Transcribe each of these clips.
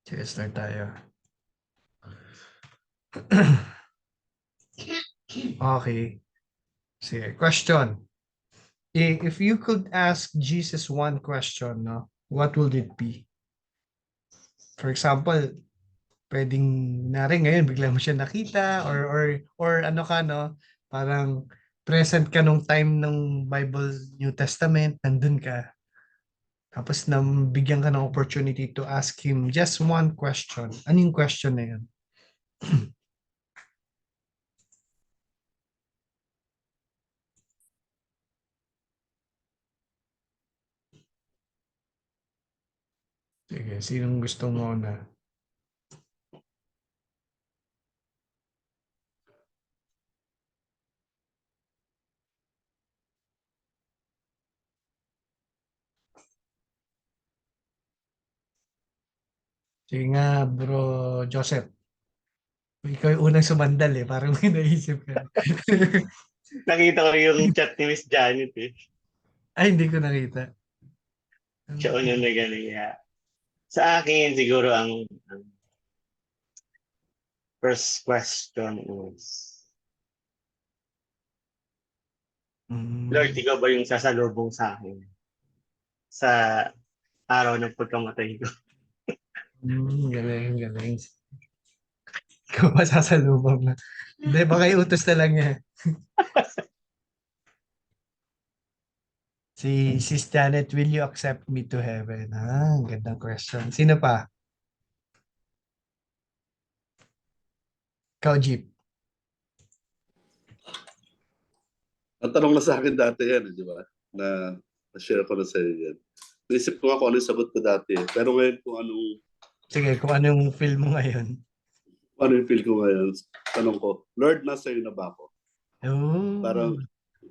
Sige, start tayo. Okay. Sige, question. If you could ask Jesus one question, no, what would it be? For example, pwedeng nari ngayon bigla mo siya nakita or ano ka no, parang present ka nung time ng Bible New Testament, nandun ka. Tapos bigyan ka ng opportunity to ask him just one question. Ano yung question na yun? Sige, sinong gusto mo na? Sige nga, bro Joseph. Ikaw yung unang sumandal eh. Parang may naisip ka. Nakita ko yung chat ni Miss Janet eh. Ay, hindi ko nakita. Siya una na galing. Yeah. Sa akin, siguro ang first question is, Lord, ikaw ba yung sasalubong sa akin sa araw ng pagkamatay ko? Galing, galing. Ikaw pa sasalubong na. Hindi, baka iutos na lang niya. Si Sis Janet, will you accept me to heaven? Ah, gandang question. Sino pa? Ikaw, Jeep. Ang tanong na sa akin dati yan, di ba? Na-share ko na sa iyo yan. Naisip ko nga kung ano yung sagot ko dati. Pero ngayon kung Sige, kung anong feel mo ngayon. ano yung feel ko ngayon, tanong ko, Lord, nasa iyo na ba ako? Oh,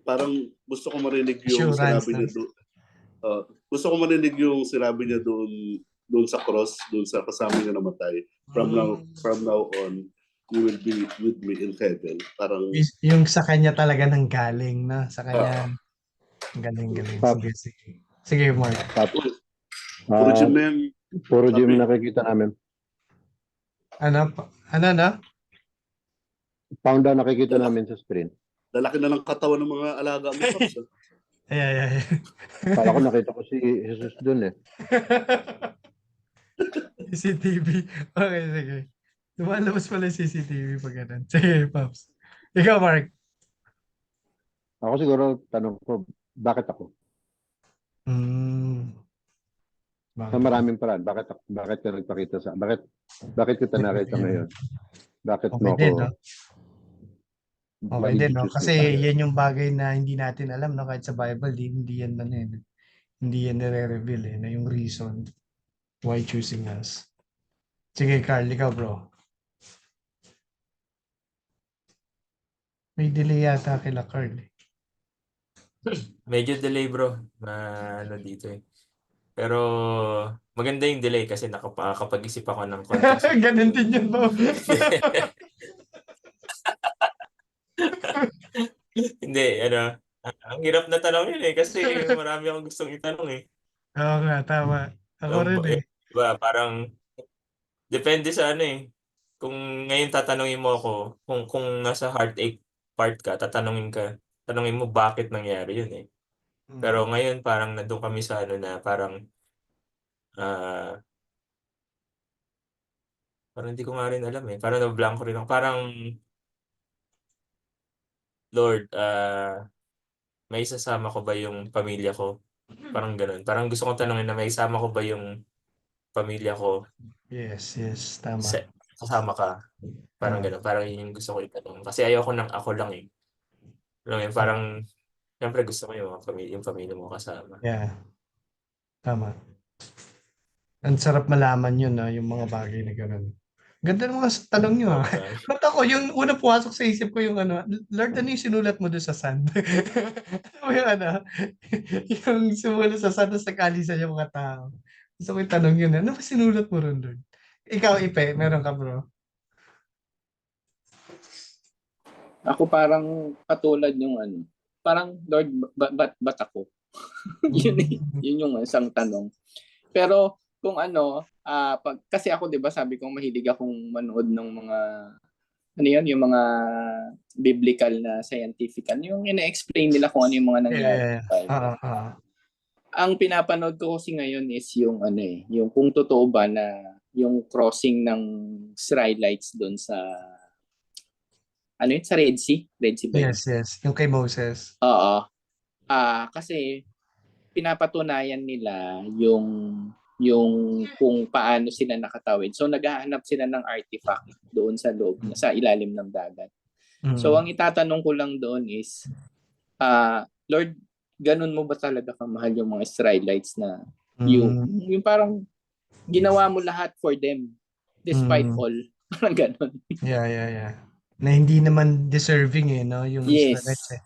Parang gusto ko marinig yung assurance sinabi na. niya doon. Gusto ko marinig yung sinabi niya doon sa cross, doon sa kasama niya namatay. From now on, you will be with me in heaven. Parang Yung sa kanya talaga nang galing, no? Sa kanya. Galing, galing. Pap, Sige, sige. Sige, Mark. Tapos, puro gym na yan. puro gym Sabi, nakikita namin. Ano, no? Pound down nakikita namin sa screen. lalaki na ng katawan ng mga alaga mo, Pops. Ay, ay, ay. Kala ko nakita ko si Jesus dun eh. CCTV. Okay, sige. Lumalabas pala yung CCTV pag ganun. Sige, Pops. Ikaw, Mark. Ako siguro, tanong ko, bakit ako? Sa Bakit? maraming paraan, bakit ka nagpakita bakit kita nakita ngayon? Bakit Okay mo ako din, no? Okay din, no? choose Kasi mo kaya? yan yung bagay na hindi natin alam, no? Kahit sa Bible, hindi yan ano yun. Hindi yan nare-reveal, eh, na yung reason why choosing us. Sige, Carl, ikaw, bro. May delay yata kila Carl, eh. Medyo delay bro na ano dito eh. Pero maganda yung delay kasi nakakapag-isip ako ng konting Ganun din yun, bro. Hindi, ang hirap na tanong yun eh kasi marami akong gustong itanong eh. Oo nga, tama. Ako rin, eh. Diba, parang depende sa ano eh. Kung ngayon tatanungin mo ako, kung nasa heartache part ka, tanungin mo bakit nangyari yun eh. Pero ngayon parang nandun kami sa ano na parang parang hindi ko nga rin alam eh. Parang na-blank rin ako. Parang Lord, may isasama ko ba yung pamilya ko? Parang ganun. Parang gusto kong tanongin na may isama ko ba yung pamilya ko? Yes, yes, tama. Kasama ka? Parang ganun. Parang yun yung gusto ko itanong. Kasi ayoko nang ako lang eh. Alam mo yun, parang siyempre gusto ko yung pamilya mo kasama. Yeah, tama. Ang sarap malaman yun, no? Yung mga bagay na gano'n. Ganda ng mga tanong nyo, ha? Ba't ako, yung unang pumasok sa isip ko yung ano, Lord, ano yung sinulat mo doon sa sand? Ano mo yung ano? Yung sumulat sa sand, tapos nag-alisan yung mga tao. Gusto ko yung tanong yun, ano ba sinulat mo ron, Lord? Ikaw, Ipe, meron ka, bro? Ako parang katulad yung ano, parang Lord, ba't ako? Yun yung isang tanong. Pero kung ano, kasi ako 'di ba sabi ko mahilig akong manood ng mga ano yun, yung mga biblical na scientific, yung ina-explain nila kung ano yung mga nangyari Yeah. sa Bible. Oo. Ang pinapanood ko kasi ngayon is yung ano yung kung totoo ba na yung crossing ng Israelites doon sa ano yun, sa Red Sea ba yun? Yes. Yung kay Moses. Oo. Kasi pinapatunayan nila yung kung paano sila nakatawid. So naghahanap sila ng artifact doon sa loob, sa ilalim ng dagat. So ang itatanong ko lang doon is, Lord, ganun mo ba talaga kamahal yung mga Israelites na yung parang ginawa mo lahat for them despite all. Parang ganun. Yeah. Na hindi naman deserving no, yung Yes. Israelites eh.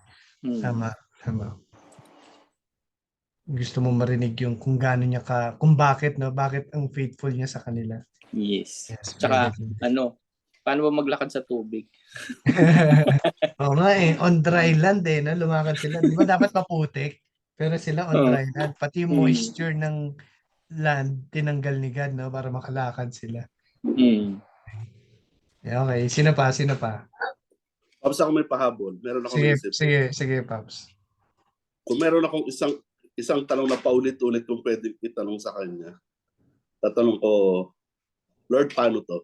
Tama. Gusto mo marinig yung kung gaano niya kung bakit ang faithful niya sa kanila. Yes. Yes. Tsaka paano ba maglakad sa tubig? Oo nga on dry land no, lumakad sila. Di ba dapat maputik? Pero sila on dry land. Pati yung moisture ng land, tinanggal ni God, no, para makalakad sila. Okay, sino pa? Paps, ako may pahabol. Meron akong naisip. Sige, Paps. Kung meron akong isang tanong na paulit-ulit kung pwedeng itanong sa kanya, tatanong ko, Lord, paano to?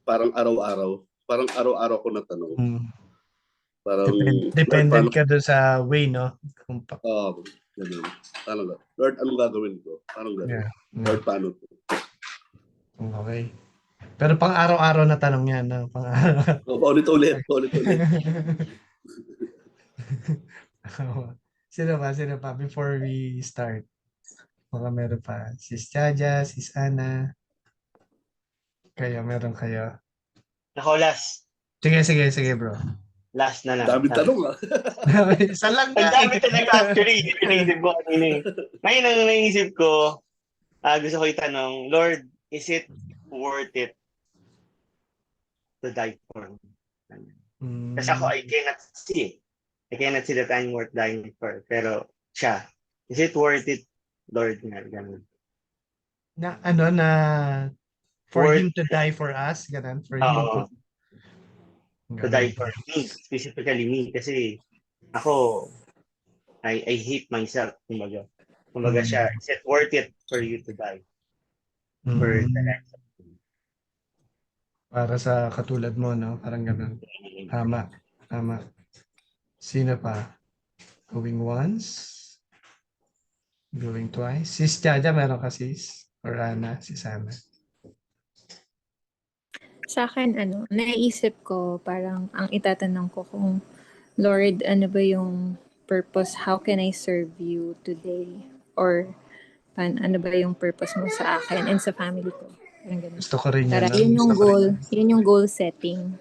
Parang araw-araw. Parang araw-araw ko na tanong. Parang, Dependent ka doon sa way, no? Ganun. Parang, Lord, anong gagawin ko? Parang ganun. Yeah. Lord, paano to? Okay. Pero pang araw-araw na tanong yan, no? Pang araw. Paulit-ulit. Sino pa before we start? Baka meron pa. Sis Jaja, Sis Ana. Meron kayo. Ako last. Sige bro. Last na lang. Daming tanong Isa lang Ang nga. dami talaga actually. Naisip ko kanina eh. Ngayon ang naisip ko, gusto ko itanong, Lord, is it worth it to die for me? Kasi ako, I cannot see that I'm worth dying for. Pero siya, is it worth it, Lord? Ganun. For him to die for us, ganun. For him to die for me, specifically me. Kasi ako, I hate myself, kumbaga siya, is it worth it for you to die? For the next. Para sa katulad mo, no? Parang ganun. Tama. Sino pa? Going once? Going twice? Sis Jaja, meron ka sis? Or Ana? Sis Ana? Sa akin, naisip ko, parang ang itatanong ko kung, Lord, ano ba yung purpose? How can I serve you today? Or, ano ba yung purpose mo sa akin and sa family ko? Gusto ko rin yan. Para yun yung goal setting.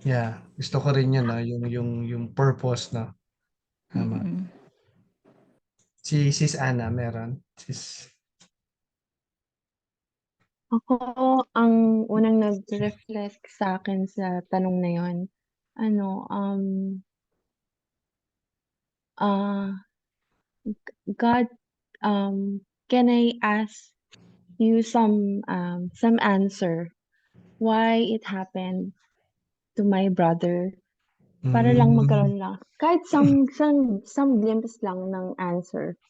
Yeah, gusto ko rin yun, no? Yung purpose, no? Tama. Si Sis Ana, meron? Ako, ang unang nag-reflect sa akin sa tanong na yon, God, can I ask you some answer why it happened to my brother? Para lang magkaroon lang, kahit some glimpse lang ng answer.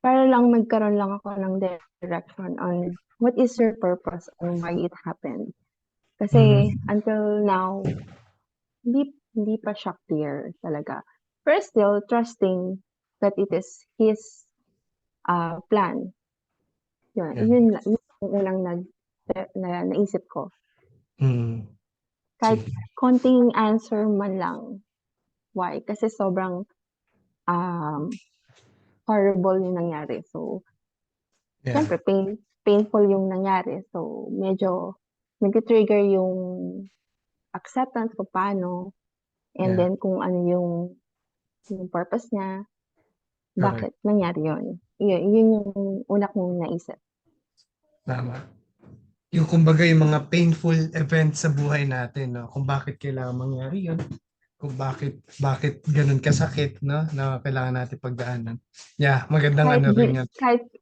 Para lang magkaroon lang ako ng direction on what is your purpose and why it happened. Kasi until now, hindi pa siya clear talaga. But still trusting that it is His plan. Yun yung unang naisip ko. Kahit konting answer man lang. Why? Kasi sobrang horrible yung nangyari. So, syempre, painful yung nangyari. So, medyo nag-trigger yung acceptance kung paano, and then kung ano yung purpose niya, bakit nangyari yun. Yun yung una kong naisip. Tama. Yung kumbaga yung mga painful events sa buhay natin, no? Kung bakit kailangan mangyari yun. kung bakit ganun kasakit, no, na kailangan natin pagdaanan. Yeah, magandang Kahit, ano rin yan.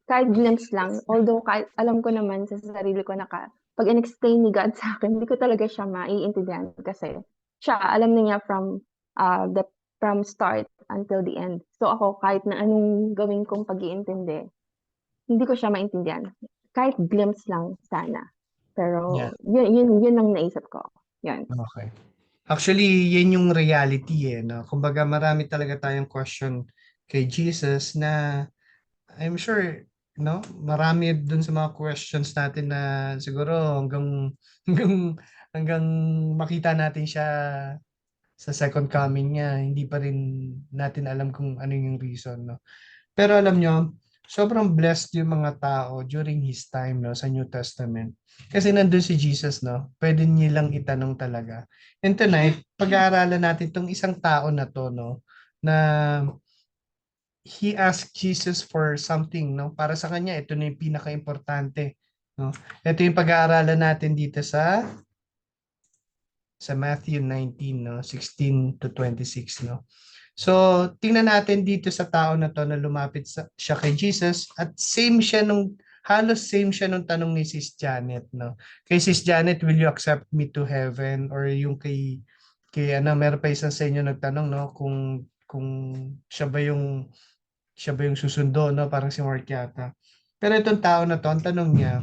kahit glimpse lang. Although kahit alam ko naman sa sarili ko na pag in-explain ni God sa akin, hindi ko talaga siya maiintindihan kasi siya, alam na niya from start until the end. So ako, kahit na anong gawin kong pag-iintindi, hindi ko siya maintindihan. Kahit glimpse lang sana. Yeah. Pero yun ang naisip ko. Yan. Okay. Actually, yan yung reality no? Kumbaga marami talaga tayong question kay Jesus na I'm sure, no? Marami dun sa mga questions natin na siguro hanggang hanggang makita natin siya sa second coming niya, hindi pa rin natin alam kung ano yung reason, no? Pero alam nyo, sobrang blessed yung mga tao during his time, no, sa New Testament. Kasi nandun si Jesus, no? Pwede nilang itanong talaga. And tonight, pag-aaralan natin tong isang tao na to, no, na he asked Jesus for something, no? Para sa kanya, ito na yung pinaka-importante, no? Ito yung pag-aaralan natin dito sa Matthew 19, no? 16 to 26, no? So, tingnan natin dito sa tao na to na lumapit siya kay Jesus at halos same siya nung tanong ni Sis Janet, no? Kay Sis Janet, will you accept me to heaven? Or yung kay ano, meron pa isang sa inyo nagtanong, no? Kung siya ba yung susundo, no? Parang si Mark yata. Pero itong tao na to, ang tanong niya,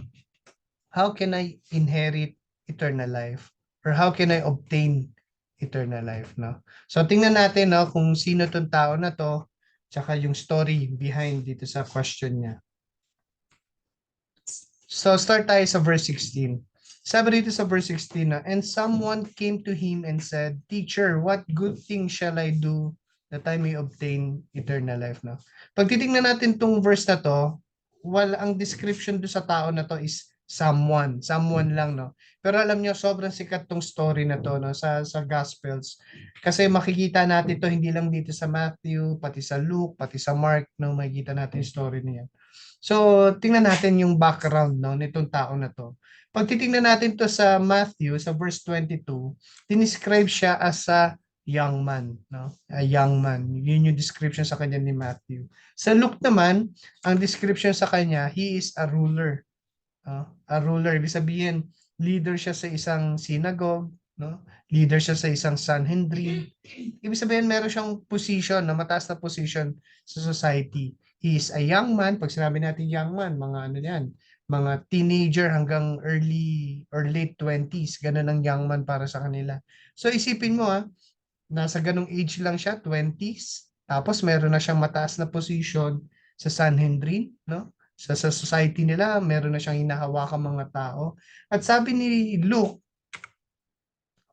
how can I inherit eternal life? Or how can I obtain eternal life, no? So tingnan natin, no, kung sino tong tao na to, tsaka yung story behind dito sa question niya. So start tayo sa verse 16. Sabi dito sa verse 16 na, and someone came to him and said, Teacher, what good thing shall I do that I may obtain eternal life, no? Pag titingnan natin tong verse na to, ang description do sa tao na to is someone lang, no? Pero alam niyo, sobrang sikat tong story na to, no, sa Gospels. Kasi makikita natin to hindi lang dito sa Matthew, pati sa Luke, pati sa Mark, no, makikita natin yung story niya. So, tingnan natin yung background, no, nitong tao na to. Pag titingnan natin to sa Matthew, sa verse 22, dinescribe siya as a young man, no? A young man. Yun yung description sa kanya ni Matthew. Sa Luke naman, ang description sa kanya, he is a ruler. A ruler, ibig sabihin, leader siya sa isang synagogue, no? Leader siya sa isang Sanhedrin. Ibig sabihin, meron siyang position, na mataas na position sa society. He is a young man. Pag sinabi natin young man, mga ano yan, mga teenager hanggang early or late 20s. Ganun ang young man para sa kanila. So isipin mo nasa ganung age lang siya, 20s. Tapos meron na siyang mataas na position sa Sanhedrin, no? Sa society nila, meron na siyang hinahawakang mga tao. At sabi ni Luke,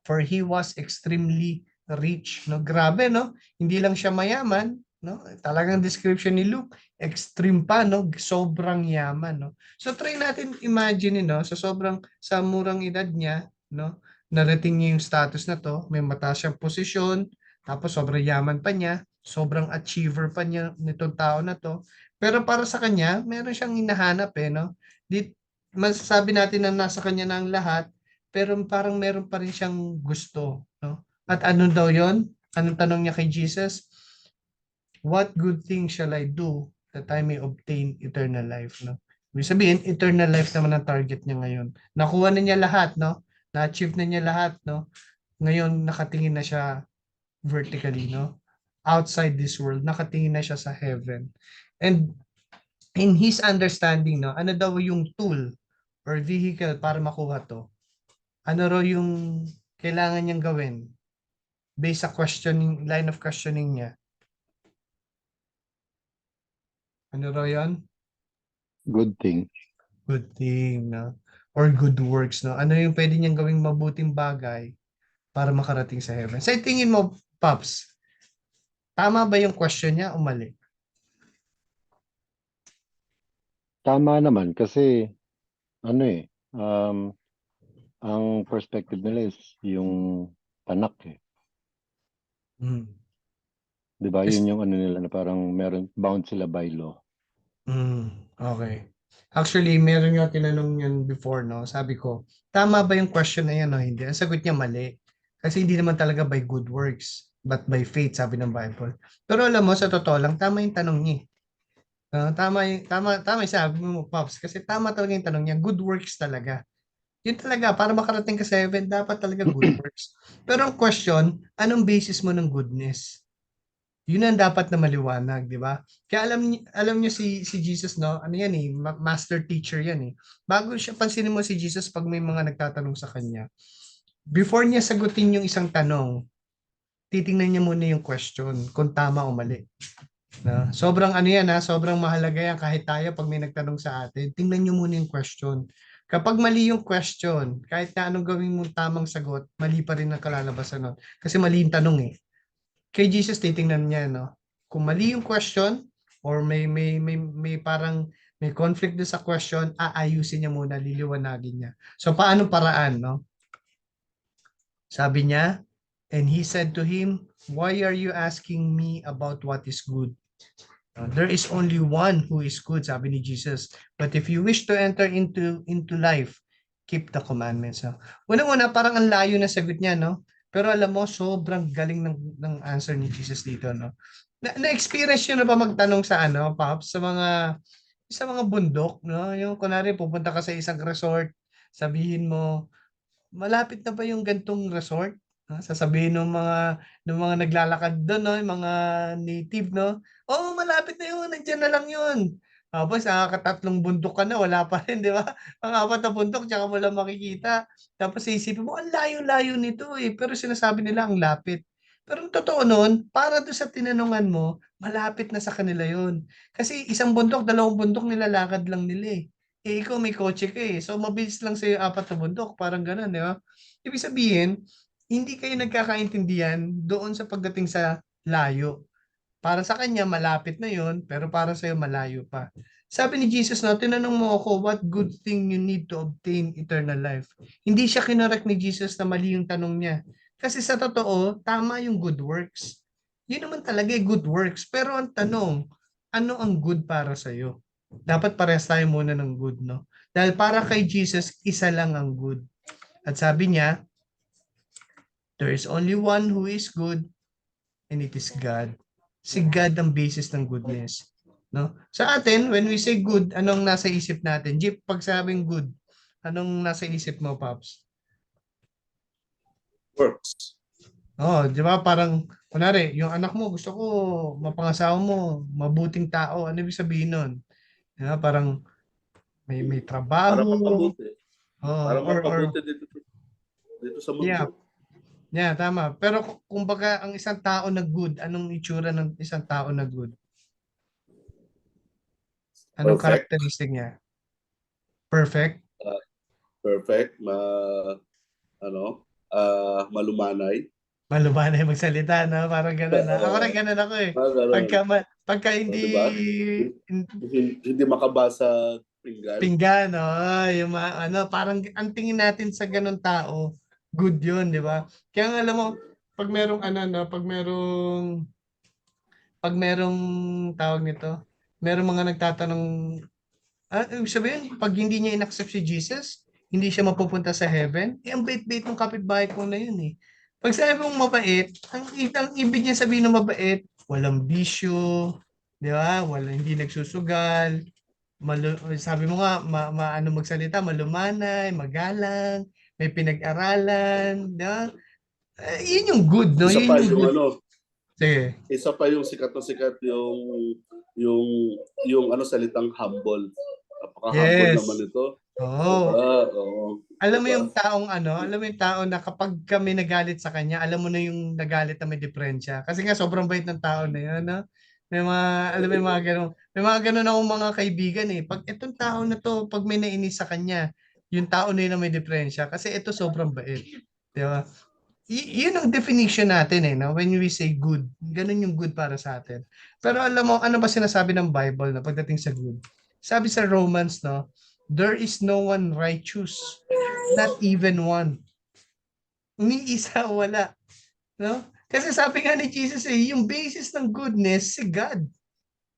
for he was extremely rich, no? Grabe, no? Hindi lang siya mayaman, no? Talagang description ni Luke, extreme pa, no? Sobrang yaman, no? So try natin imagine, no? Sa murang edad niya, no? Narating niya yung status na to, may mataas siyang posisyon, tapos sobrang yaman pa niya, sobrang achiever pa niya nitong tao na to. Pero para sa kanya, meron siyang hinahanap no? Masasabi natin na nasa kanya na ang lahat, pero parang meron pa rin siyang gusto, no? At ano daw 'yon? Anong tanong niya kay Jesus? What good thing shall I do that I may obtain eternal life, no? Ibig sabihin, eternal life naman ang target niya ngayon. Nakuha na niya lahat, no? Na-achieve na niya lahat, no? Ngayon, nakatingin na siya vertically, no? Outside this world, nakatingin na siya sa heaven. And in his understanding, no, ano daw yung tool or vehicle para makuha to? Ano raw yung kailangan niyang gawin based sa line of questioning niya? Ano raw yun? Good thing. Good thing, no? Or good works, no? Ano yung pwede niyang gawing mabuting bagay para makarating sa heaven? Sa tingin mo, Pops, tama ba yung question niya o mali? Tama naman kasi ang perspective nila is yung anak Mm. 'Di ba? Yes. Yun yung ano nila na parang bound sila by law. Okay. Actually, meron nga tinanong yan before, no? Sabi ko, tama ba yung question na yan o hindi? Ang sagot niya mali. Kasi hindi naman talaga by good works. but by faith, sabi ng Bible. Pero alam mo, sa totoo lang, tama yung tanong niya. Tama yung sabi mo, Pops, kasi tama talaga yung tanong niya. Good works talaga. Yun talaga, para makarating ka sa heaven, dapat talaga good works. Pero ang question, anong basis mo ng goodness? Yun ang dapat na maliwanag, di ba? Kaya alam niyo si Jesus, no? Ano yan eh, master teacher yan eh. Bago siya, pansinin mo si Jesus pag may mga nagtatanong sa kanya. Before niya sagutin yung isang tanong, titingnan niya muna yung question, kung tama o mali. Na, sobrang ano yan ha, sobrang mahalaga yan kahit tayo pag may nagtanong sa atin, tingnan niyo muna yung question. Kapag mali yung question, kahit na anong gawin mong tamang sagot, mali pa rin ang kalalabasan nun. Kasi mali yung tanong eh. Kay Jesus titingnan niya, no? Kung mali yung question or may parang may conflict doon sa question, aayusin niya muna, liliwanagin niya. So paano paraan, no? Sabi niya, and he said to him, "Why are you asking me about what is good? There is only one who is good," sabi ni Jesus. "But if you wish to enter into life, keep the commandments." So, unang-una, parang ang layo na sagot niya, no? Pero alam mo, sobrang galing ng answer ni Jesus dito, no? Na-experience niyo na ba magtanong sa ano, Pops, sa mga bundok, no? Yung kunwari pupunta ka sa isang resort, sabihin mo, malapit na ba yung gantong resort? Sasabihin ng mga naglalakad doon, no, yung mga native, no? Oh, malapit na yun, nandiyan na lang yun. Tapos nakakatatlong bundok ka na, wala pa rin, di ba? Ang apat na bundok, tsaka mo lang makikita. Tapos isipin mo, ang layo-layo nito eh. Pero sinasabi nila ang lapit. Pero ang totoo nun, para doon sa tinanungan mo, malapit na sa kanila yun. Kasi isang bundok, dalawang bundok nilalakad lang nila eh. Eh, ikaw may kotse ka eh. So, mabilis lang sa'yo apat na bundok. Parang ganun, di ba? Ibig sabihin, hindi kayo nagkakaintindihan doon sa pagdating sa layo. Para sa kanya, malapit na yon, pero para sa'yo, malayo pa. Sabi ni Jesus, no, tinanong mo ako, what good thing you need to obtain eternal life? Hindi siya kinorek ni Jesus na mali yung tanong niya. Kasi sa totoo, tama yung good works. Yun naman talaga good works. Pero ang tanong, ano ang good para sa'yo? Dapat parehas tayo muna ng good, no? Dahil para kay Jesus, isa lang ang good. At sabi niya, there is only one who is good, and it is God. Si God ang basis ng goodness. No? Sa atin, when we say good, anong nasa isip natin? Jeep, pag sabing good, anong nasa isip mo, Pops? Works. Oh, di ba parang, kunwari, yung anak mo, gusto ko, mapangasawa mo, mabuting tao, ano ibig sabihin nun? Di ba, parang may Para trabaho, mapabuti. Para or mapabuti dito sa yeah, mundo. yeah, tama. Pero kumbaga, ang isang tao na good, anong itsura ng isang tao na good? Anong Perfect. characteristic niya? Perfect? Perfect. Malumanay. Malumanay magsalita, no? Parang gano'n na. Ako rin gano'n ako eh. Ganun. Pagka hindi Diba? Hindi makabasa pinggan. pinggan, no? Yung parang ang tingin natin sa ganun tao, good yun, di ba? Kaya nga alam mo, pag merong pag merong tawag nito, merong mga nagtatanong, ibig sabihin, pag hindi niya inaccept si Jesus, hindi siya mapupunta sa heaven, ang bait-bait ng kapitbahay ko na yun eh. Pag sabi mong mabait, ang ibig niya sabihin ng mabait, walang bisyo, di ba? Hindi nagsusugal, sabi mo nga, ano magsalita, malumanay, magalang, may pinag-aralan, di ba? Yun yung good, no? Isa Yun pa yung yung good. Sige. Isa pa yung sikat na sikat yung salitang humble. Napaka-humble Yes. naman ito. Oo. Diba? Oo. Alam mo Diba? yung taong alam mo yung tao na kapag kami nagalit sa kanya, alam mo na yung nagalit na may diferensya. Kasi nga sobrang bait ng tao na yun, no? Alam mo yung mga ganun. May mga ganun akong mga kaibigan eh. Pag itong tao na to, pag may nainis sa kanya, yung tao na yun na may diferensya. Kasi ito sobrang bait. Di ba? Yun ang definition natin eh, no? When we say good. Ganun yung good para sa atin. Pero alam mo, ano ba sinasabi ng Bible na pagdating sa good? Sabi sa Romans, no? There is no one righteous. Not even one. Ni isa wala. No? Kasi sabi nga ni Jesus eh, yung basis ng goodness, si God.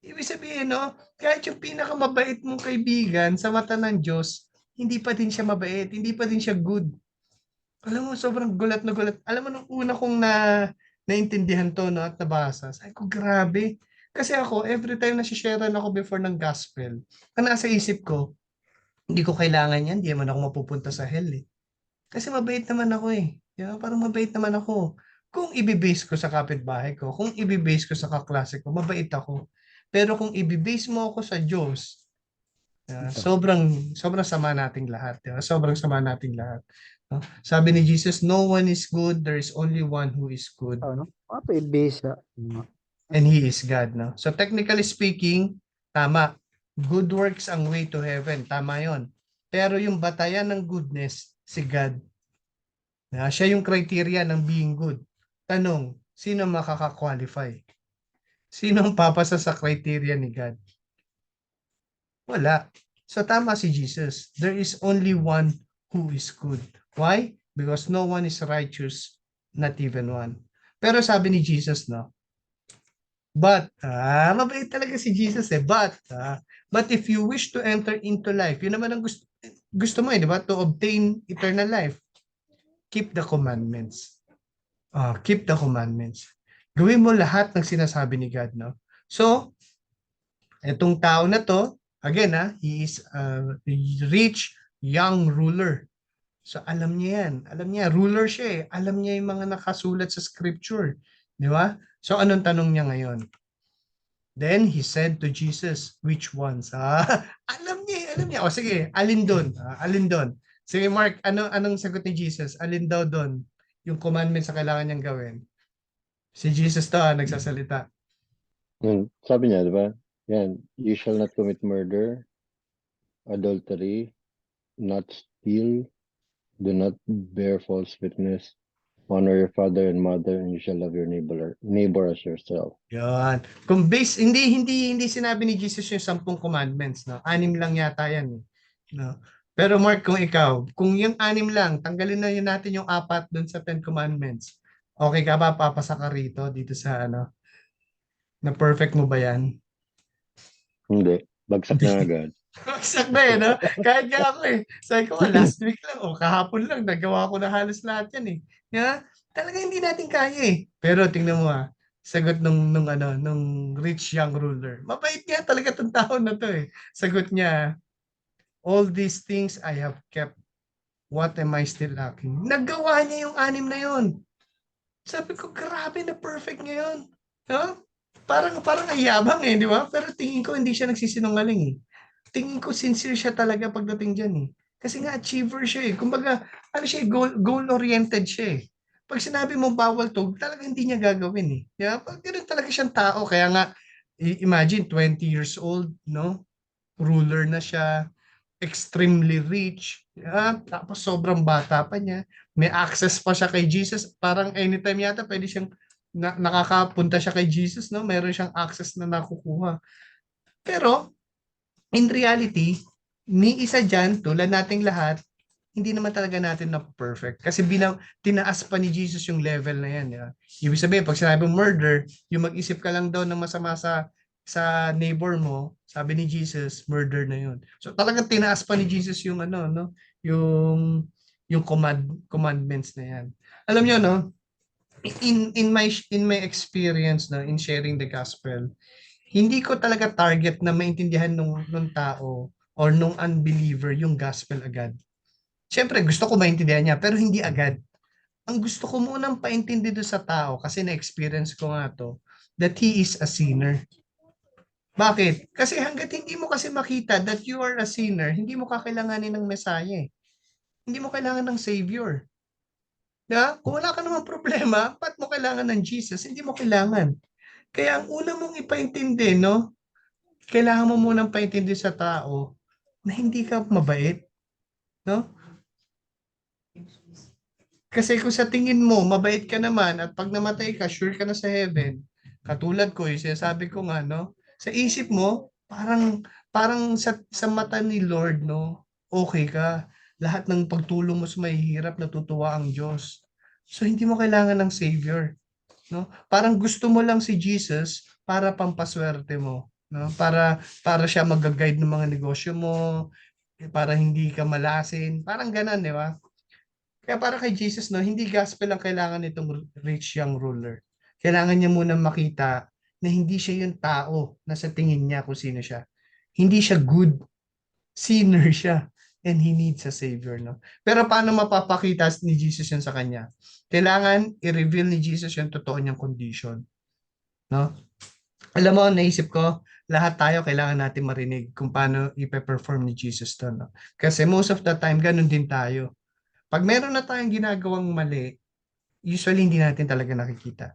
Ibig sabihin, no? Kahit yung pinakamabait mong kaibigan sa mata ng Diyos, hindi pa din siya mabait, hindi pa din siya good. Alam mo, sobrang gulat na gulat. Alam mo, nung una kong naintindihan to, no, at nabasa. Sabi ko, grabe. Kasi ako, every time na sharean ako before ng gospel, ang nasa isip ko, hindi ko kailangan yan, hindi naman ako mapupunta sa hell eh. Kasi mabait naman ako eh. Di ba? Parang mabait naman ako. Kung ibibase ko sa kapitbahay ko, kung ibibase ko sa kaklase ko, mabait ako. Pero kung ibibase mo ako sa Diyos, sobrang sama nating lahat. Di ba? Sobrang sama nating lahat. No? Sabi ni Jesus, no one is good, there is only one who is good. Ano? Apa i-base And He is God. No? So technically speaking, tama. Good works ang way to heaven. Tama yon. Pero yung batayan ng goodness, si God. Siya yung criteria ng being good. Tanong, sino makaka-qualify? Sino ang papasa sa criteria ni God? Wala. So tama si Jesus. There is only one who is good. Why? Because no one is righteous, not even one. Pero sabi ni Jesus, no? But, mabait talaga si Jesus eh. But if you wish to enter into life, yun naman ang gusto mo eh, di ba? To obtain eternal life. Keep the commandments. Keep the commandments. Gawin mo lahat ng sinasabi ni God, no? So, etong tao na to, again, he is a rich young ruler. So, alam niya yan. Alam niya, ruler siya eh. Alam niya yung mga nakasulat sa scripture. Di ba? So, anong tanong niya ngayon? Then, he said to Jesus, which ones? Alam niya. O sige, alin doon? Alin doon? Sige Mark, anong sagot ni Jesus? Alin daw doon yung commandments sa kailangan niyang gawin? Si Jesus to nagsasalita. Sabi niya, di ba? Yan, you shall not commit murder, adultery, not steal, do not bear false witness, honor your father and mother, and you shall love your neighbor as yourself. Yan. Kung base, hindi sinabi ni Jesus yung 10 commandments, no? 6 lang yata yan, no? Pero Mark, kung yung 6 lang, tanggalin na yun natin yung 4 doon sa 10 commandments. Okay ka ba? Papasa ka rito dito sa na perfect mo ba yan? Hindi. Bagsak na agad. Bagsak na no? Kahit nga ako eh. Sabi ko, last week lang o kahapon lang, nagawa ko na halos lahat yan eh. Talaga hindi natin kaya eh. Pero tingnan mo sagot nung rich young ruler. Mabait nga talaga tong tao na to eh. Sagot niya, all these things I have kept. What am I still lacking? Nagawa niya yung 6 na yun. Sabi ko, grabe na perfect ngayon. Parang ayabang eh, di ba? Pero tingin ko hindi siya nagsisinungaling eh. Tingin ko sincere siya talaga pagdating dyan eh. Kasi nga achiever siya eh. Kumbaga, goal-oriented siya eh. Pag sinabi mo bawal to, talaga hindi niya gagawin eh. Di ba? Pag ganoon talaga siyang tao, kaya nga, imagine 20 years old, no? Ruler na siya, extremely rich, tapos sobrang bata pa niya, may access pa siya kay Jesus, parang anytime yata pwede siyang nakakapunta siya kay Jesus, no? Meron siyang access na nakukuha. Pero in reality, ni isa dyan, tulad nating lahat, hindi naman talaga natin na perfect. Kasi tinaas pa ni Jesus yung level na yan. Ibig sabihin, pag sinabi murder, yung mag-isip ka lang daw ng masama sa neighbor mo, sabi ni Jesus, murder na yun. So talagang tinaas pa ni Jesus yung yung commandments na yan. Alam niyo no, in my experience in sharing the gospel, hindi ko talaga target na maintindihan nung tao or nung unbeliever yung gospel agad. Siyempre gusto ko maintindihan niya pero hindi agad. Ang gusto ko munang paintindi doon sa tao kasi na-experience ko nga to, that he is a sinner. Bakit? Kasi hanggat hindi mo kasi makita that you are a sinner, hindi mo kakailanganin ng Messiah eh. Hindi mo kailangan ng Savior. Diba? Kung wala ka naman problema, ba't mo kailangan ng Jesus? Hindi mo kailangan. Kaya ang una mong ipaintindi, no? Kailangan mo munang paintindi sa tao na hindi ka mabait. No? Kasi kung sa tingin mo, mabait ka naman at pag namatay ka, sure ka na sa heaven. Katulad ko, yung sinasabi ko nga, no? Sa isip mo, parang sa mata ni Lord, no? Okay ka. Lahat ng pagtulong mo sa mahihirap, natutuwa ang Diyos. So, hindi mo kailangan ng Savior. No? Parang gusto mo lang si Jesus para pampaswerte mo. No? Para siya mag-guide ng mga negosyo mo, para hindi ka malasin. Parang ganun, di ba? Kaya para kay Jesus, no, hindi gospel ang kailangan nitong rich young ruler. Kailangan niya muna makita na hindi siya yung tao na sa tingin niya kung sino siya. Hindi siya good. Sinner siya. And he needs a savior, no? Pero paano mapapakita ni Jesus yun sa kanya? Kailangan i-reveal ni Jesus yung totoo niyang condition, no? Alam mo, naisip ko, lahat tayo kailangan natin marinig kung paano ipe-perform ni Jesus to, no? Kasi most of the time, ganun din tayo. Pag meron na tayong ginagawang mali, usually hindi natin talaga nakikita.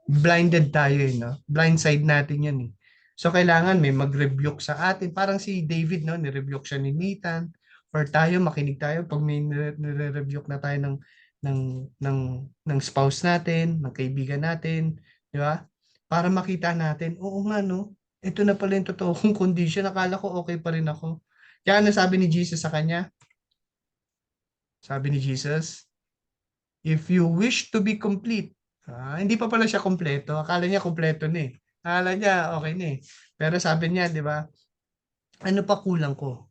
Blinded tayo, no? Blindside natin yan, eh. So, kailangan may mag-rebuke sa atin. Parang si David, no? Ni-rebuke siya ni Nathan. Or tayo, makinig tayo pag may nire-rebuke na tayo ng, ng, ng spouse natin, ng kaibigan natin. Di ba? Para makita natin, oo nga, no? Ito na pala yung totoo kong condition. Akala ko okay pa rin ako. Kaya ano sabi ni Jesus sa kanya? Sabi ni Jesus, if you wish to be complete, hindi pa pala siya kompleto. Akala niya kompleto na eh. Akala niya okay na eh. Pero sabi niya, di ba, ano pa kulang ko?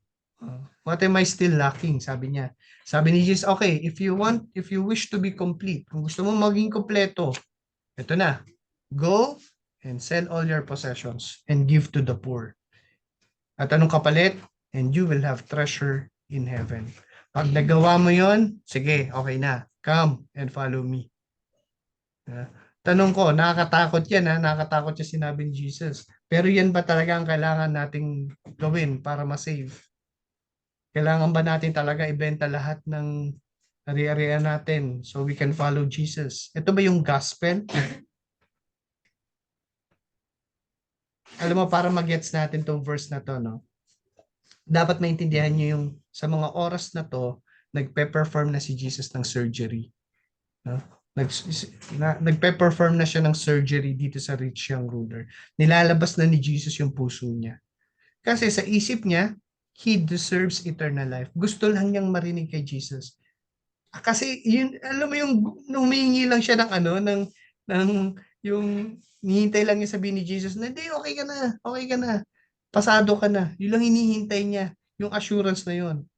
What am I still lacking? Sabi niya. Sabi ni Jesus, okay, if you wish to be complete, kung gusto mo maging kompleto, ito na, go and sell all your possessions and give to the poor. At anong kapalit? And you will have treasure in heaven. Pag nagawa mo yon, sige, okay na. Come and follow me. Tanong ko, nakakatakot yan ha? Nakakatakot yung sinabi ni Jesus. Pero yan ba talaga ang kailangan nating gawin para ma-save? Kailangan ba natin talaga ibenta lahat ng ari-arian natin so we can follow Jesus? Ito ba yung gospel? Alam mo, para mag-gets natin tong verse na to, no? Dapat maintindihan nyo yung sa mga oras na to, nagpe-perform na si Jesus ng surgery. No? Nagpe-perform na siya ng surgery dito sa rich young ruler. Nilalabas na ni Jesus yung puso niya. Kasi sa isip niya, he deserves eternal life. Gusto lang niyang marinig kay Jesus. Kasi yun, alam mo yung humihingi lang siya ng yung hinihintay lang niya sabihin ni Jesus na, hindi, okay ka na, pasado ka na. Yun lang hinihintay niya, yung assurance na yun.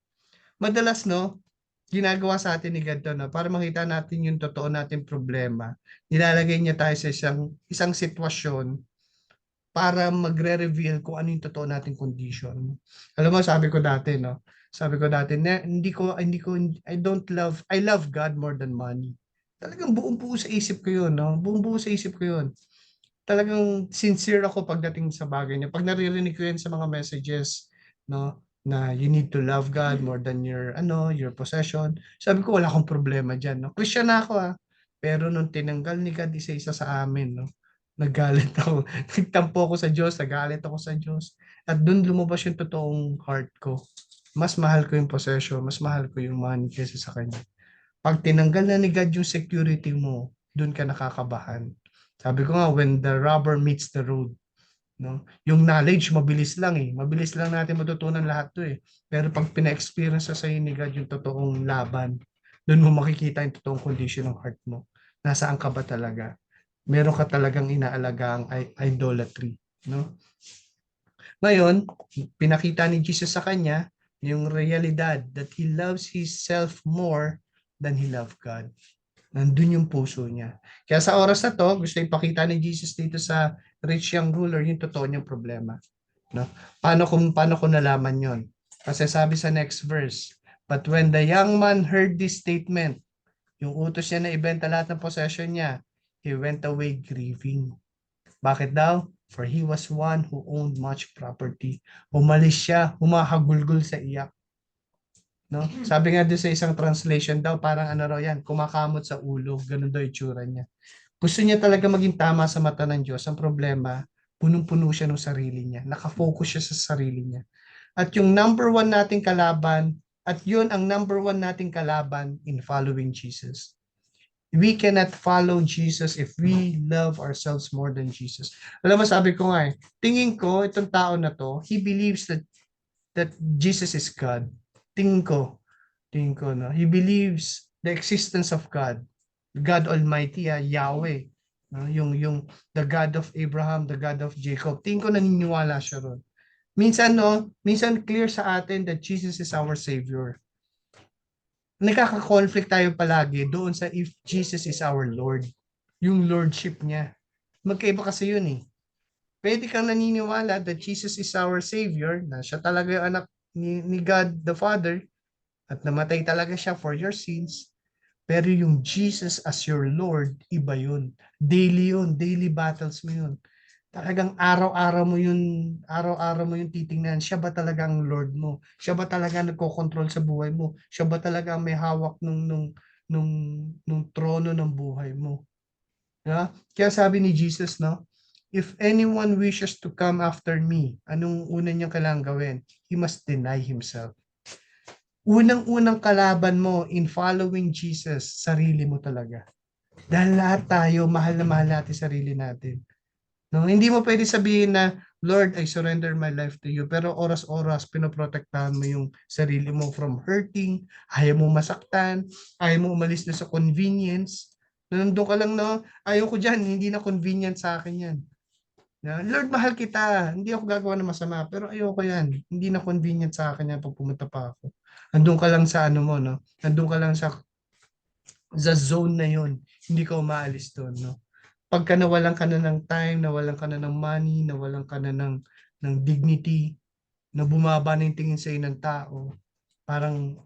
Madalas, no, ginagawa sa atin ni God to, no, para makita natin yung totoo natin problema. Nilalagay niya tayo sa isang sitwasyon para magre-reveal kung ano yung totoo nating condition. Alam mo, sabi ko dati, I love God more than money. Talagang buong buo sa isip ko yun, no? Buong buo sa isip ko yun. Talagang sincere ako pagdating sa bagay niya. Pag naririnig ko yan sa mga messages, no, na you need to love God more than your possession. Sabi ko, wala akong problema diyan, no? Christian na ako, pero nung tinanggal ni God isa-isa sa amin, no, naggalit ako. Nagtampo ako sa Diyos, nagalit ako sa Diyos. At doon lumabas yung totoong heart ko. Mas mahal ko yung possession, mas mahal ko yung money kaysa sa kanya. Pag tinanggal na ni God yung security mo, doon ka nakakabahan. Sabi ko nga, when the rubber meets the road, no? Yung knowledge, mabilis lang eh. Mabilis lang natin matutunan lahat to eh. Pero pag pina-experience sa iyo ni God yung totoong laban, doon mo makikita yung totoong condition ng heart mo. Nasaan ka ba talaga? Meron ka talagang inaalagang idolatry, no? Ngayon, pinakita ni Jesus sa kanya yung realidad that he loves himself more than he loved God. Nandun yung puso niya. Kaya sa oras na to, gusto ipakita ni Jesus dito sa rich young ruler yung totoo niyang problema. No? Paano ko nalaman yon? Kasi sabi sa next verse, but when the young man heard this statement, yung utos niya na ibenta lahat ng possession niya, he went away grieving. Bakit daw? For he was one who owned much property. Umalis siya, humahagulgol sa iyak. No? Sabi nga doon sa isang translation daw, parang kumakamot sa ulo. Ganun daw itsura niya. Gusto niya talaga maging tama sa mata ng Diyos. Ang problema, punong-puno siya ng sarili niya. Nakafocus siya sa sarili niya. At yung number one nating kalaban, at yun ang number one nating kalaban in following Jesus. We cannot follow Jesus if we love ourselves more than Jesus. Alam mo, sabi ko nga tingin ko, itong tao na to, he believes that Jesus is God. Tingin ko, no? He believes the existence of God. God Almighty, Yahweh. No? Yung the God of Abraham, the God of Jacob. Tingin ko naniniwala siya ron. Minsan clear sa atin that Jesus is our Savior. Nakaka-conflict tayo palagi doon sa if Jesus is our Lord. Yung Lordship niya. Magkaiba kasi yun eh. Pwede kang naniniwala that Jesus is our Savior, na siya talaga yung anak ni God the Father, at namatay talaga siya for your sins. Pero yung Jesus as your Lord, iba yun. Daily yun. Daily battles mo yun. Talagang araw-araw mo yung titingnan. Siya ba talaga ang Lord mo? Siya ba talaga nagko-control sa buhay mo? Siya ba talaga ang may hawak nung, nung trono ng buhay mo? Yeah? Kaya sabi ni Jesus, no? If anyone wishes to come after me, anong una niyang kailangan gawin? He must deny himself. Unang-unang kalaban mo in following Jesus, sarili mo talaga. Dahil lahat tayo, mahal na mahal natin sarili natin. No, hindi mo pwede sabihin na, Lord, I surrender my life to you. Pero oras-oras, pinoprotektahan mo yung sarili mo from hurting, ayaw mo masaktan, ayaw mo umalis na sa convenience. Nandun ka lang, no? Ayaw ko dyan, hindi na convenient sa akin yan. Lord, mahal kita. Hindi ako gagawa ng masama, pero ayoko yan. Hindi na convenient sa akin yan pag pumunta pa ako. Nandun ka lang sa ano mo, no? Nandun ka lang sa zone na yon. Hindi ka umaalis doon, no? Pagka nawalan ka na ng time, nawalan ka na ng money, nawalan ka na ng dignity, na bumaba na yung tingin sa'yo ng tao, parang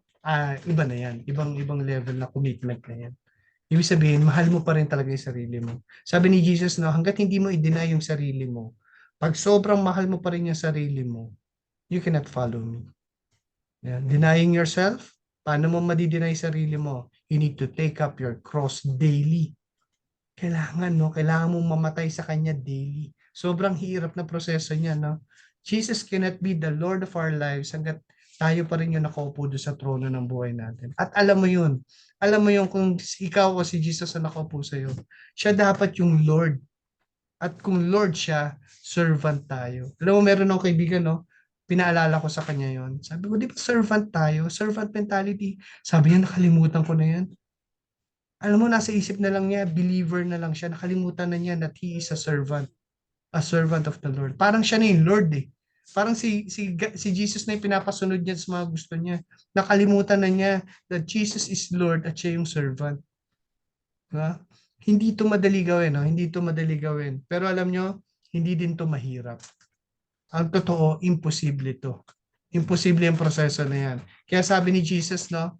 iba na yan. Ibang level na commitment na yan. Ibig sabihin, mahal mo pa rin talaga yung sarili mo. Sabi ni Jesus, no, hanggat hindi mo i-deny yung sarili mo, pag sobrang mahal mo pa rin yung sarili mo, you cannot follow me. Yan. Denying yourself, paano mo madi-deny sarili mo? You need to take up your cross daily. Kailangan, no? Kailangan mong mamatay sa Kanya daily. Sobrang hirap na proseso niya, no? Jesus cannot be the Lord of our lives hanggat tayo pa rin yung nakaupo doon sa trono ng buhay natin. At alam mo yun. Alam mo yun, kung ikaw o si Jesus ang nakaupo sa'yo, siya dapat yung Lord. At kung Lord siya, servant tayo. Alam mo, meron akong kaibigan, no? Pinaalala ko sa kanya yon. Sabi ko, di ba servant tayo? Servant mentality. Sabi niya, nakalimutan ko na yan. Alam mo, nasa isip na lang niya, believer na lang siya. Nakalimutan na niya that he is a servant of the Lord. Parang siya na yung Lord eh. Parang si Jesus na yung pinapasunod niya sa mga gusto niya. Nakalimutan na niya that Jesus is Lord at siya yung servant. Diba? Hindi ito madali gawin, no? Hindi ito madali gawin. Pero alam nyo, hindi din ito mahirap. Ang totoo, imposible ito. Imposible yung proseso na yan. Kaya sabi ni Jesus, no?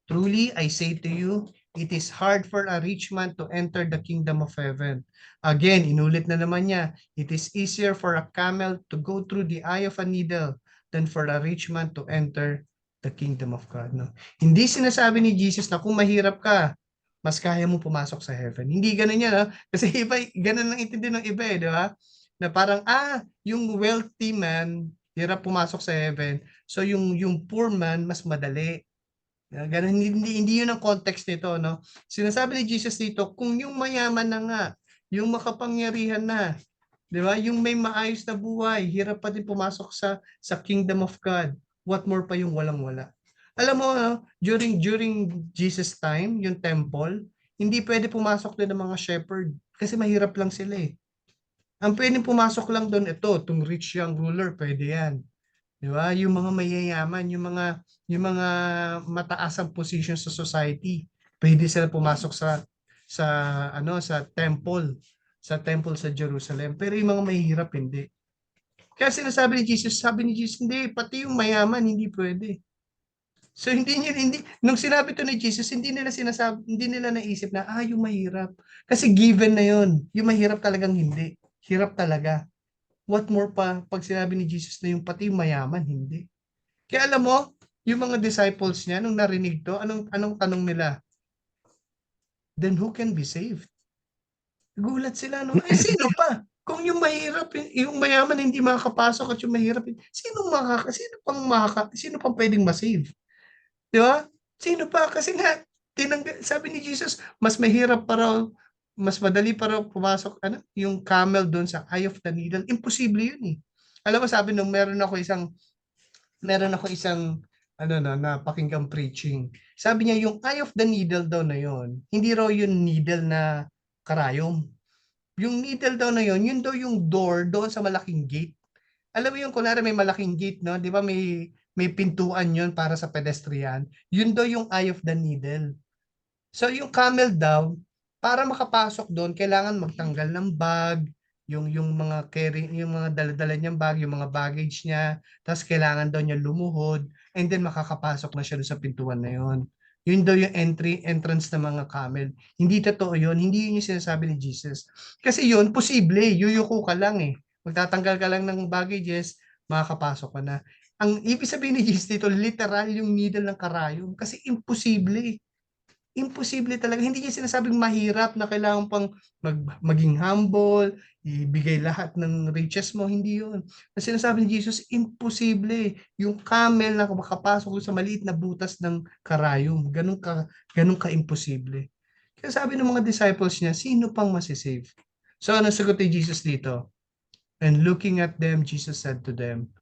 Truly, I say to you, it is hard for a rich man to enter the kingdom of heaven. Again, inulit na naman niya, it is easier for a camel to go through the eye of a needle than for a rich man to enter the kingdom of God. No? Hindi sinasabi ni Jesus na kung mahirap ka, mas kaya mo pumasok sa heaven. Hindi ganun yan, no? Kasi iba, ganun lang intindi ng iba di ba? Na parang, yung wealthy man, hirap pumasok sa heaven. So yung poor man, mas madali. Ganun, hindi yun ang context nito, no? Sinasabi ni Jesus dito, kung yung mayaman na nga, yung makapangyarihan na, di ba? Yung may maayos na buhay, hirap pa din pumasok sa kingdom of God. What more pa yung walang-wala? Alam mo, during Jesus time, yung temple, hindi pwede pumasok doon ng mga shepherd kasi mahirap lang sila eh. Ang pwedeng pumasok lang doon, itong rich young ruler, pwede yan. Di ba? Yung mga mayayaman, yung mga mataas ang position sa society, pwede sila pumasok sa temple sa Jerusalem. Pero yung mga mahihirap hindi. Kaya sinasabi ni Jesus, hindi, pati yung mayaman hindi pwede. So hindi nung sinabi to ni Jesus, hindi nila naisip na yung mahirap. Kasi given na yon. Yung mahirap talagang hindi. Hirap talaga. What more pa pag sinabi ni Jesus na yung pati yung mayaman, hindi. Kaya alam mo, yung mga disciples niya, nung narinig to, anong tanong nila? Then who can be saved? Gulat sila, no? Sino pa? Kung yung mahirap, yung mayaman hindi makakapasok at yung mahirap, sino pang pwedeng ma-save? Di ba? Sino pa? Kasi nga, sabi ni Jesus, mas mahirap pa raw, mas madali pa raw pumasok, yung camel doon sa eye of the needle. Imposible yun eh. Alam mo, sabi nung meron ako isang na pakinggang preaching. Sabi niya, yung eye of the needle daw na yon, hindi raw yung needle na karayom. Yung needle daw na yon, yun daw yung door doon sa malaking gate. Alam mo yung kunwari may malaking gate, no? Di ba may pintuan yon para sa pedestrian? Yun daw yung eye of the needle. So yung camel daw, para makapasok doon, kailangan magtanggal ng bag, yung mga carry, yung mga dala-dala niyang bag, yung mga baggage niya, tapos kailangan daw niya lumuhod, and then makakapasok na siya doon sa pintuan na yon. Yun daw yung entrance ng mga camel. Hindi totoo yun. Hindi yun yung sinasabi ni Jesus. Kasi yun, posible. Yuyuko ka lang eh. Magtatanggal ka lang ng baggages, makakapasok ka na. Ang ibig sabihin ni Jesus dito, literal yung needle ng karayom. Kasi imposible. Imposible talaga. Hindi niya sinasabing mahirap na kailangan pang maging humble, ibigay lahat ng riches mo. Hindi yun. Ang sinasabi ni Jesus, imposible. Yung camel na makapasok sa maliit na butas ng karayom. Ganun ka imposible. Kaya sabi ng mga disciples niya, sino pang masisave? So ano sagot ni Jesus dito? And looking at them, Jesus said to them,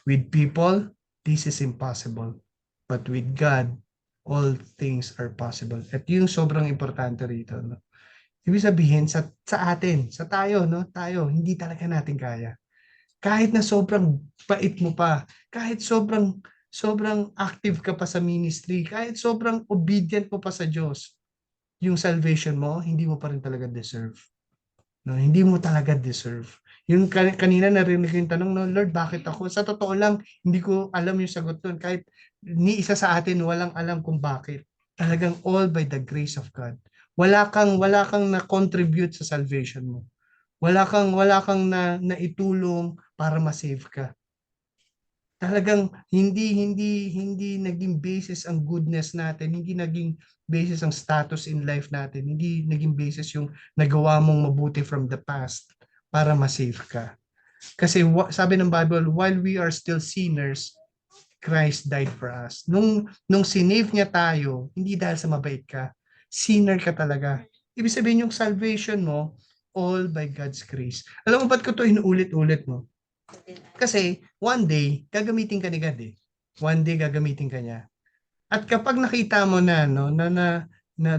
with people, this is impossible. But with God, all things are possible. At yung sobrang importante rito, no? Ibig sabihin sa atin, sa tayo, no? Tayo, hindi talaga natin kaya. Kahit na sobrang bait mo pa, kahit sobrang active ka pa sa ministry, kahit sobrang obedient mo pa sa Diyos, yung salvation mo, hindi mo pa rin talaga deserve. No, hindi mo talaga deserve. Yung kanina narinig ko yung tanong, no, Lord, bakit ako? Sa totoo lang, hindi ko alam yung sagot doon. Kahit ni isa sa atin walang alam kung bakit. Talagang all by the grace of God. Wala kang na-contribute sa salvation mo. Wala kang naitulong para ma-save ka. Talagang hindi naging basis ang goodness natin, hindi naging basis ang status in life natin, hindi naging basis yung nagawa mong mabuti from the past para ma-save ka. Kasi sabi ng Bible, while we are still sinners, Christ died for us. Nung sinave niya tayo, hindi dahil sa mabait ka, sinner ka talaga. Ibig sabihin yung salvation mo, all by God's grace. Alam mo ba't ko to inuulit-ulit mo? Kasi one day, gagamitin ka ni God eh. One day gagamitin ka niya. At kapag nakita mo na no na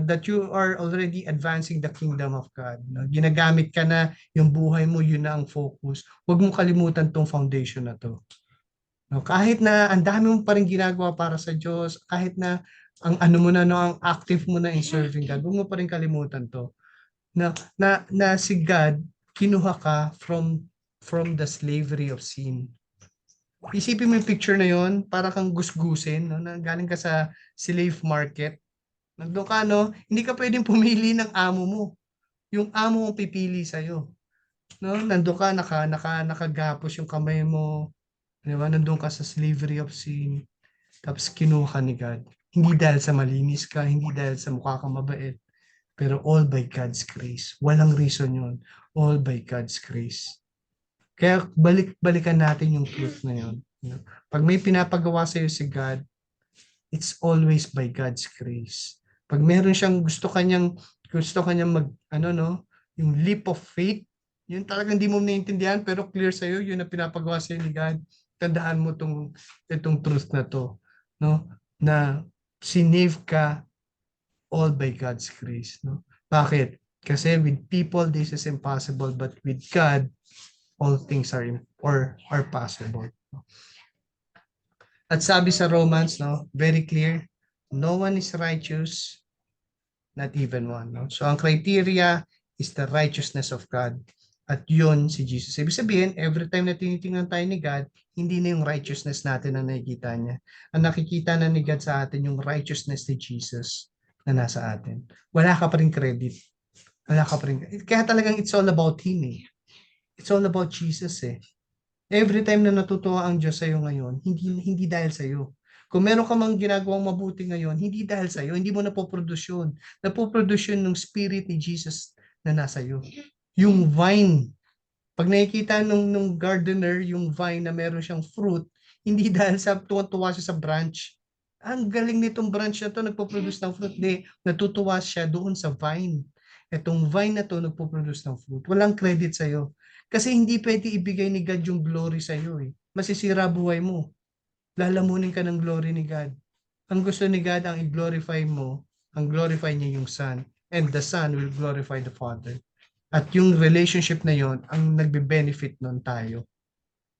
that you are already advancing the kingdom of God, no, ginagamit ka na, yung buhay mo yun na ang focus. Huwag mong kalimutan tong foundation na to. No, kahit na ang dami mo pa rin ginagawa para sa Diyos, kahit na ang ano mo na no, ang active mo na in serving God, huwag mo pa rin kalimutan to. Na si God kinuha ka from the slavery of sin. Isipin mo yung picture na yon, para kang gusgusin, no? Na galing ka sa slave market. Nandun ka, no? Hindi ka pwedeng pumili ng amo mo. Yung amo mo pipili sa'yo. No? Nandun ka, nakagapos yung kamay mo. Di ba? Nandun ka sa slavery of sin. Tapos kinuha ka ni God. Hindi dahil sa malinis ka, hindi dahil sa mukha kang mabait. Pero all by God's grace. Walang reason yun. All by God's grace. Kaya balikan natin yung truth na yun. Pag may pinapagawa sa iyo si God, it's always by God's grace. Pag meron siyang gusto kanyang yung leap of faith, yun talagang hindi mo naiintindihan pero clear sa iyo, yun ang pinapagawa sa iyo ni God. Tandaan mo itong truth na to, no? Na sinave ka all by God's grace, no? Bakit? Kasi with people this is impossible, but with God all things are possible. At sabi sa Romans, no, very clear, no one is righteous, not even one. No? So ang criteria is the righteousness of God. At yun si Jesus. Ibig sabihin, every time na tinitingnan tayo ni God, hindi na yung righteousness natin ang nakikita niya. Ang nakikita na ni God sa atin, yung righteousness ni Jesus na nasa atin. Wala ka pa rin credit. Wala ka pa rin. Kaya talagang it's all about Him eh. It's all about Jesus eh. Every time na natutuwa ang Diyos sa'yo ngayon, hindi dahil sa'yo. Kung meron ka mang ginagawang mabuti ngayon, hindi dahil sa'yo, hindi mo napoproduce yun. Napoproduce yun ng Spirit ni Jesus na nasa iyo. Yung vine, pag nakikita nung gardener, yung vine na meron siyang fruit, hindi dahil sa tuwa siya sa branch. Ang galing nitong branch na to, nagpo-produce ng fruit. Hindi, natutuwa siya doon sa vine. Itong vine na to, nagpo-produce ng fruit. Walang credit sa'yo. Kasi hindi pwede ibigay ni God yung glory sa iyo eh. Masisira buhay mo. Lalamunin ka ng glory ni God. Ang gusto ni God, ang i-glorify mo, ang glorify niya yung Son. And the Son will glorify the Father. At yung relationship na yon ang nagbe-benefit nun tayo.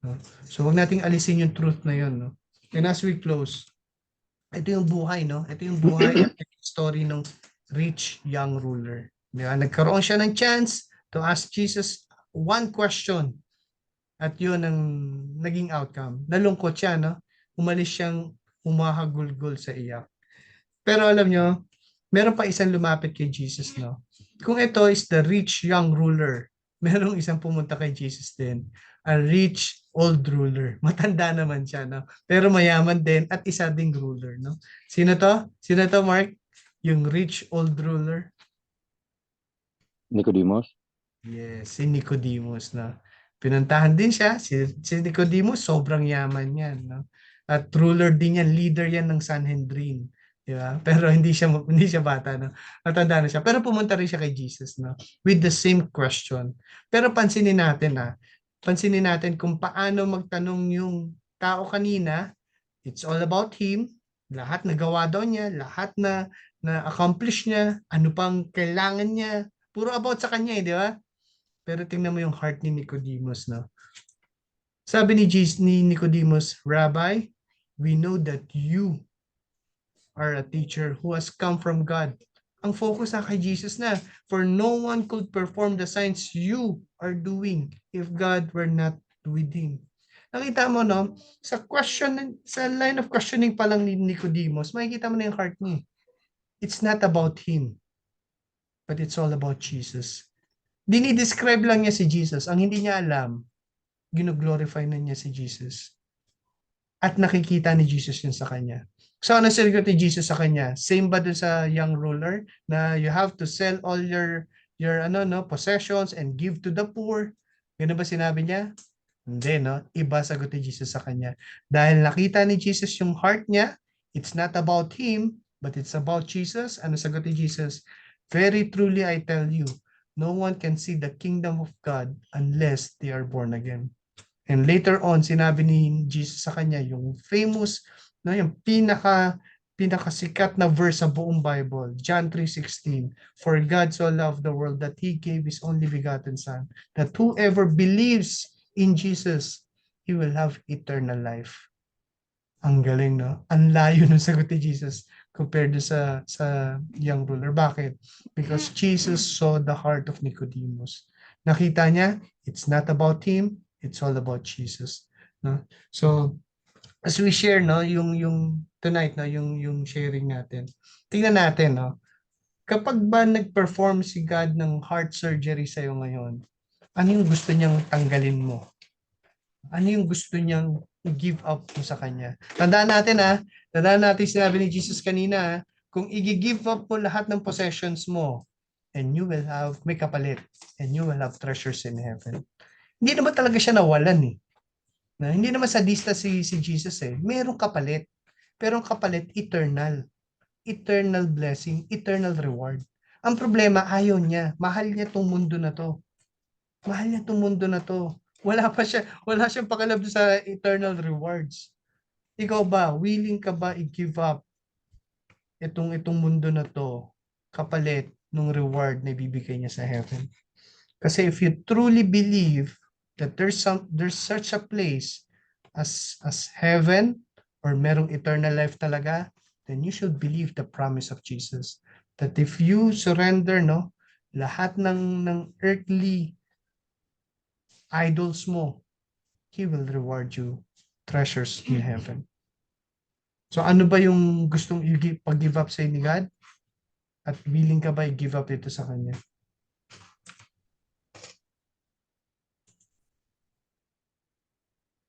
No? So wag nating alisin yung truth na yon. No? And as we close, ito yung buhay, no? Ito yung buhay at story ng rich young ruler. Di ba? Nagkaroon siya ng chance to ask Jesus one question. At yun ang naging outcome. Nalungkot siya, no? Umalis siyang humahagulgol sa iyak. Pero alam nyo, meron pa isang lumapit kay Jesus, no? Kung ito is the rich young ruler, merong isang pumunta kay Jesus din. A rich old ruler. Matanda naman siya, no? Pero mayaman din at isa ding ruler, no? Sino to? Sino to, Mark? Yung rich old ruler? Nicodemus? Yes, si Nicodemus, no? Pinuntahan din siya, si Nicodemus, sobrang yaman yan, no? At ruler din yan, leader yan ng Sanhedrin, di ba? Pero hindi siya bata, no? Matanda na siya. Pero pumunta rin siya kay Jesus, no? With the same question. Pero pansinin natin kung paano magtanong yung tao kanina. It's all about him. Lahat nagawa daw niya, lahat na accomplish niya, ano pang kailangan niya. Puro about sa kanya, di ba? Pero tingnan mo yung heart ni Nicodemus, no? Sabi ni Nicodemus, Rabbi, we know that you are a teacher who has come from God. Ang focus na kay Jesus na, for no one could perform the signs you are doing if God were not with him. Nakita mo, no? Sa line of questioning pa lang ni Nicodemus, makikita mo na yung heart niya. It's not about him, but it's all about Jesus. Dinidescribe lang niya si Jesus. Ang hindi niya alam, gino-glorify na niya si Jesus. At nakikita ni Jesus yun sa kanya. So ano sinagot ni Jesus sa kanya? Same ba dun sa young ruler na you have to sell all your possessions and give to the poor? Ganun ba sinabi niya? Hindi, no? Iba sagot ni Jesus sa kanya. Dahil nakita ni Jesus yung heart niya, it's not about him, but it's about Jesus. Ano sagot ni Jesus? Very truly I tell you, no one can see the kingdom of God unless they are born again. And later on, sinabi ni Jesus sa kanya yung famous, yung pinakasikat na verse sa buong Bible, John 3:16. For God so loved the world that He gave His only begotten Son, that whoever believes in Jesus, he will have eternal life. Ang galing, no? Ang layo ng sagot ni Jesus compared sa young ruler. Bakit? Because Jesus saw the heart of Nicodemus. Nakita niya, it's not about him, it's all about Jesus. No? So, as we share, no, yung tonight, no, yung sharing natin. Tingnan natin, no. Kapag ba nag-perform si God ng heart surgery sa iyo ngayon, ano yung gusto niyang tanggalin mo? Ano yung gusto niyang i-give up mo sa kanya? Tandaan natin sinabi ni Jesus kanina, kung i-give up mo lahat ng possessions mo, and you will have, may kapalit, and you will have treasures in heaven. Hindi naman talaga siya nawalan, eh. Na, hindi naman sadista si Jesus, eh. Merong kapalit. Pero ang kapalit, eternal. Eternal blessing, eternal reward. Ang problema, ayaw niya. Mahal niya tong mundo na to. Mahal niya tong mundo na to. Wala siyang pakialam sa eternal rewards. Ikaw ba, willing ka ba i-give up itong mundo na to kapalit ng reward na ibibigay niya sa heaven? Kasi if you truly believe that there's such a place as heaven or merong eternal life talaga, then you should believe the promise of Jesus. That if you surrender, no, lahat ng earthly idols mo, He will reward you treasures in heaven. So ano ba yung gustong pag-give up sa ni God? At willing ka ba i-give up ito sa Kanya?